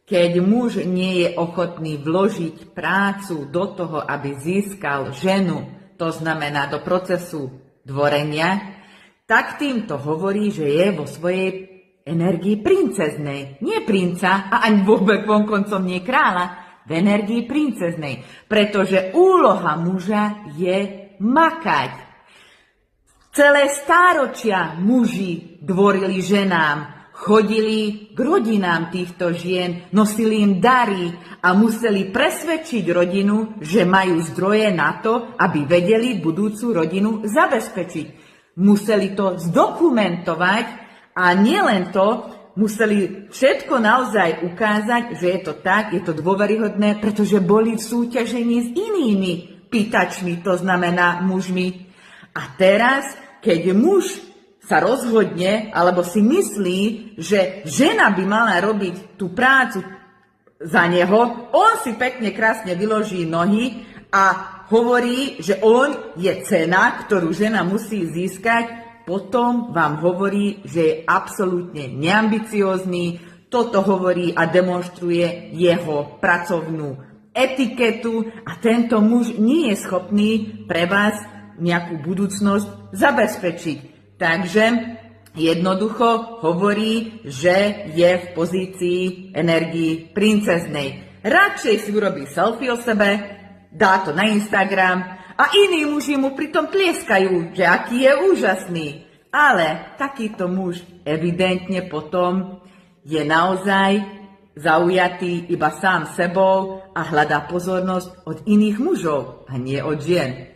Keď muž nie je ochotný vložiť prácu do toho, aby získal ženu, to znamená do procesu dvorenia, tak týmto hovorí, že je vo svojej energii princeznej. Nie princa a ani vôbec vonkoncom nie kráľa, v energii princeznej. Pretože úloha muža je makať. Celé stáročia muži dvorili ženám, chodili k rodinám týchto žien, nosili im dary a museli presvedčiť rodinu, že majú zdroje na to, aby vedeli budúcu rodinu zabezpečiť. Museli to zdokumentovať a nielen to, museli všetko naozaj ukázať, že je to tak, je to dôveryhodné, pretože boli v súťažení s inými pýtačmi, to znamená mužmi. A teraz, keď muž sa rozhodne, alebo si myslí, že žena by mala robiť tú prácu za neho, on si pekne, krásne vyloží nohy a hovorí, že on je cena, ktorú žena musí získať, potom vám hovorí, že je absolútne neambiciózny, toto hovorí a demonstruje jeho pracovnú etiketu a tento muž nie je schopný pre vás nejakú budúcnosť zabezpečiť. Takže jednoducho hovorí, že je v pozícii energii princeznej. Radšej si urobí selfie o sebe, dá to na Instagram a iní muži mu pritom tlieskajú, že aký je úžasný. Ale takýto muž evidentne potom je naozaj zaujatý iba sám sebou a hľadá pozornosť od iných mužov a nie od žien.